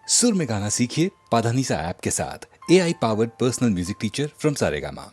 सुर में गाना सीखिए पाधानीसा ऐप के साथ। AI powered personal music teacher from Saregama.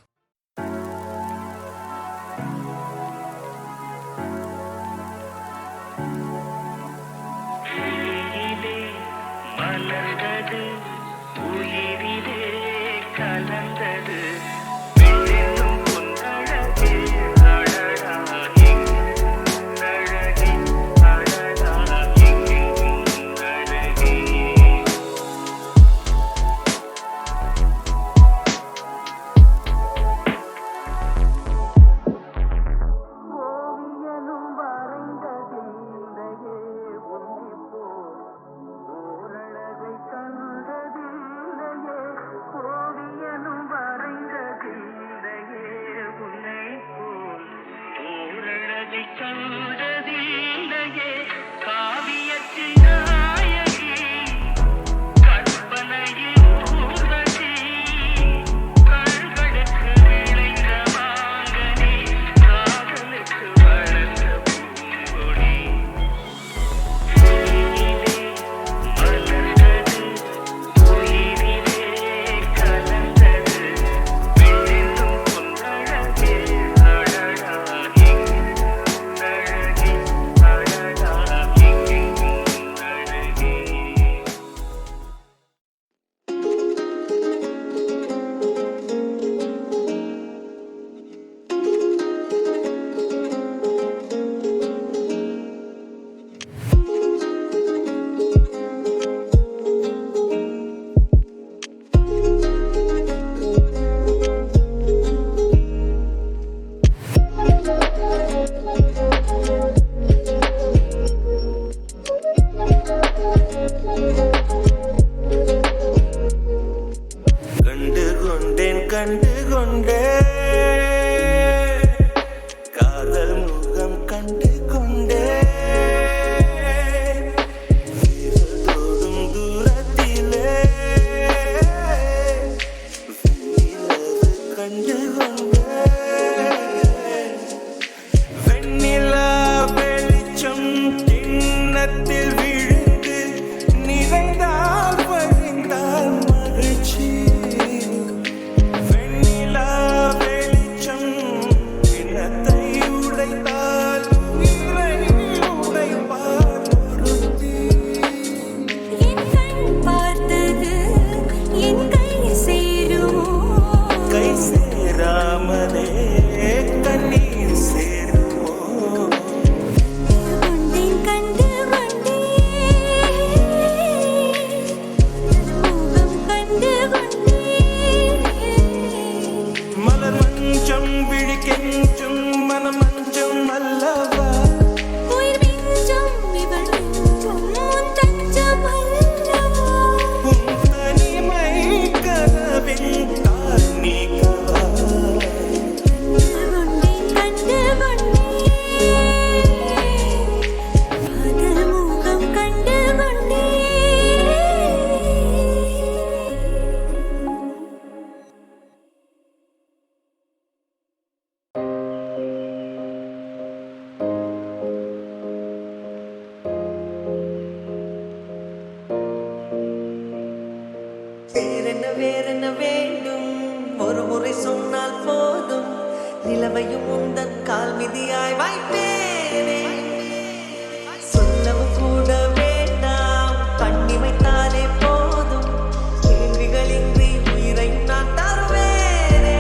வேறென்ன வேண்டும் ஒரு முறை சொன்னால் போதும் நிலவையும் உந்தன் கால் மிதியாய் வைப்பேனே சொல்லவும் கூட வேண்டாம் பண்ணி வைத்தாலே போதும் கேள்விகளின்றி உயிரை நான் தருவேனே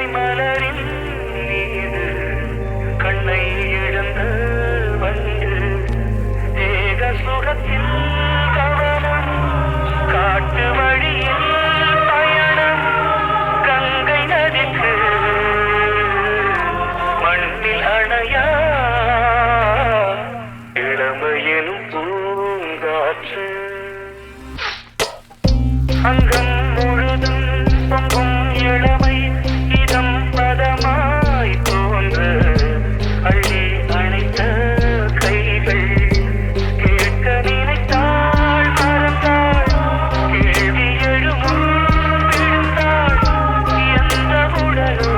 இளமை மலரின் மீது கண்ணை இழந்த வந்து ஏக சுகத்தில் கவனம் காட்டு வழியில் பயணம் கங்கை நதிக்கு மண்ணில் அணையா இளமையெனும் பூங்காற்று அங்கம் முழுதும் பொங்கும் இளமை இதம் பதமாய் தோன்ற அள்ளி அணைத்த கைகள் கேட்க நினைத்தாள் மறந்தாள் கேள்வி எழுமுன் விழுந்தாள் எந்த உடலோ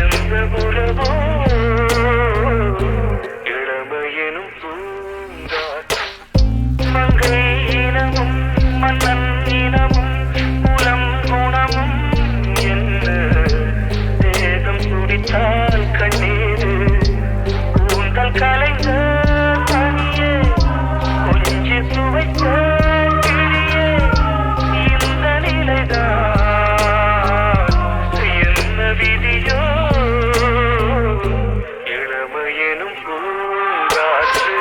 எந்த உறவோ இளமையெனும் பூங்காற்று மங்கை இனமும் மன்னன் இனமும் குலம் குணமும் என்ன தேகம் துடித்தால் கண்ணீரு கூந்தல் கலைந்த தனியே கொஞ்சி சுவைத்த கிளியே இந்த நிலைதான் என்ன விதியோ இளமையெனும் பூங்காற்று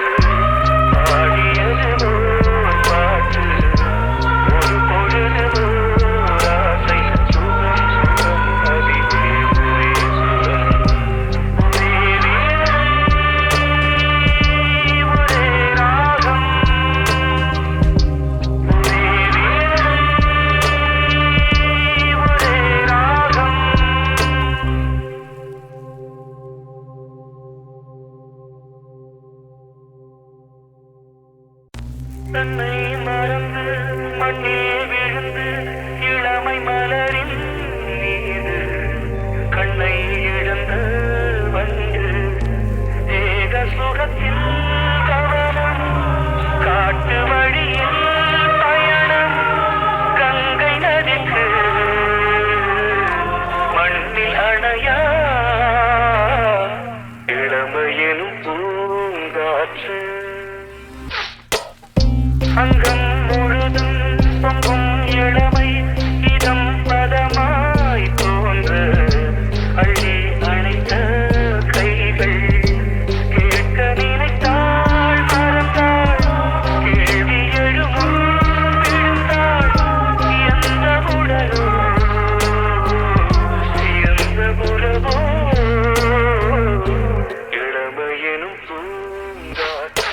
பாடியது ஓர் பாட்டு ஒரு பொழுது ஓர் ஆசை சுகம் சுகம் அதிலே ஒரே சுகம் ஒரே வீணை ஒரே ராகம் ஒரே வீணை ஒரே ராகம் தன்னை மறந்து மண்ணில் விழுந்து இளமை மலரின் மீது கண்ணை இழந்த வந்து ஏக சுகத்தில் கவனம் காட்டு வழியில் பயணம் கங்கை நதிக்கு மண்ணில் அணையா இளமையெனும் பூங்காற்று அங்கம் முழுதும் பொங்கும் இளமை இதம் பதமாய் தோன்ற அள்ளி அணைத்த கைகள் கேட்க நினைத்தாள் மறந்தாள் கேள்வி எழுமுன் விழுந்தாள் எந்த உடலோ எந்த உறவோ இளமையெனும் பூங்காற்று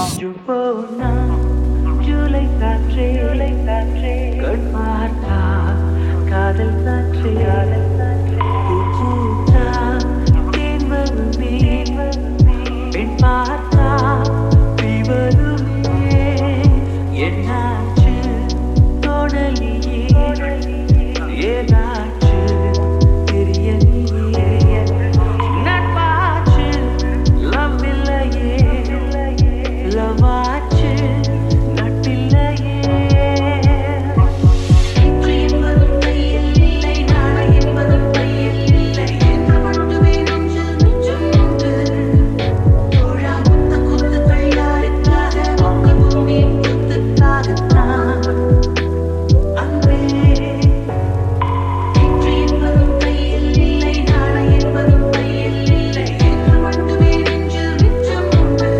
போனா ஜூலை காற்றே கண் பார்த்தா காதல் காற்றே பூச்சா தேன் வருமே பெண் பார்த்தா தீ வருமே என்னாச்சு தோணலியே ஏதாச்சு தெரியலையே நட்பாச்சு லவ் இல்லையே லவாச்சு நட்டில்லையே இன்று என்பதும் கையில் இல்லை நாளை என்பதும் கையில் இல்லை என்று மட்டுமே நெஞ்சில் மிச்சம் உண்டு தோழா முத்த குத்துக்கள் யாருக்காக உங்க பூமியின் குத்துக்காகத்தான் அன்பே இன்று என்பதும் கையில் இல்லை நாளை என்பதும் கையில் இல்லை என்று மட்டுமே நெஞ்சில் மிச்சம் உண்டு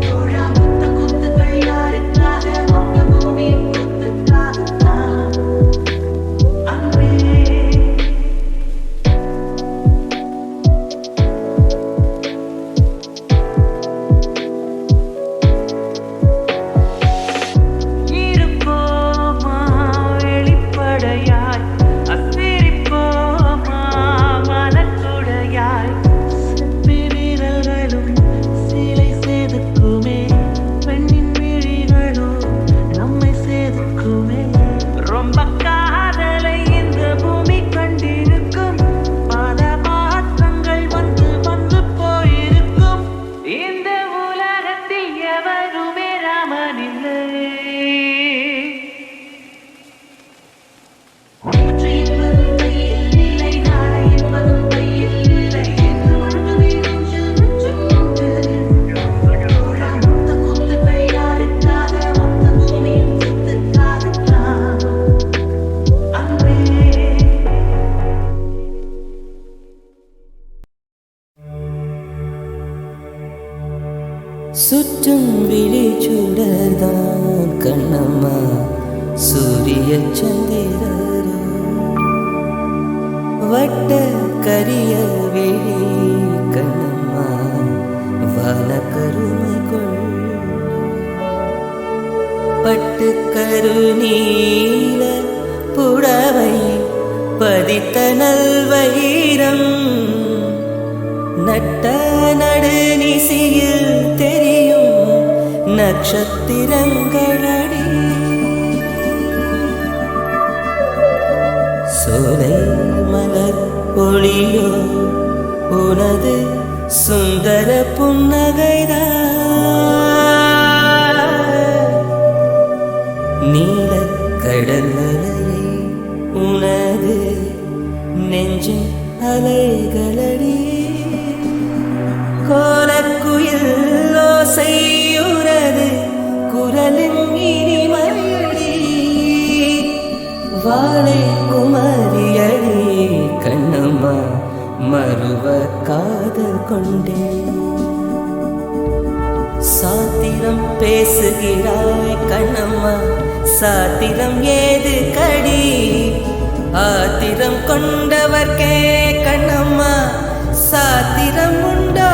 தோழா முத்த குத்துக்கள் யாருக்காக உங்க பூமியின் குத்துக்காகத்தான் அன்பே இருப்போமா வெளிப்படையாய் அசிரிப்போமா மனக்குடையாய் செப்பி வீரர்களும் சிலை செதுக்குமே பெண்ணின் விழிகளும் நம்மை செதுக்குமே ரொம்ப காதலை இந்த பூமி கண்டிருக்கும் பல மாற்றங்கள் வந்து வந்து போயிருக்கும் இந்த உலகத்தில் எவருமே ராமனில்லை இன்று என்பதும் கையில் இல்லை நாளை என்பதும் கையில் இல்லை என்று மட்டுமே நெஞ்சில் மிச்சம் உண்டு தோழா முத்த குத்துக்கள் யாருக்காக மொத்த பூமியின் குத்துக்காகத்தான் அன்பே சுற்றும் விழிச்சுடர்தான் கண்ணம்மா சூரிய சந்திரரோ வட்ட கரிய விழி கண்ணம்மா வான கருமை கொள் பட்டு கருநீல புடவை பதித்த நல்வயிரம் நட்ட நடுநிசியில் தெரியும் நட்சத்திரங்களடி சோலை மலர் ஒளியோ உனது சுந்தர புன்னகைதான் நீல கடல் அலையே உனது நெஞ்சின் அலைகளடி கோலக்குயில் ஓசையுறது குரலின் இனிமையடி வாழை குமரியடி கண்ணம்மா மறுவ காதல் கொண்டேன் சாத்திரம் பேசுகிறாய் கண்ணம்மா சாத்திரம் ஏது கடி ஆத்திரம் கொண்டவர்க்கே கண்ணம்மா சாத்திரம் உண்டோ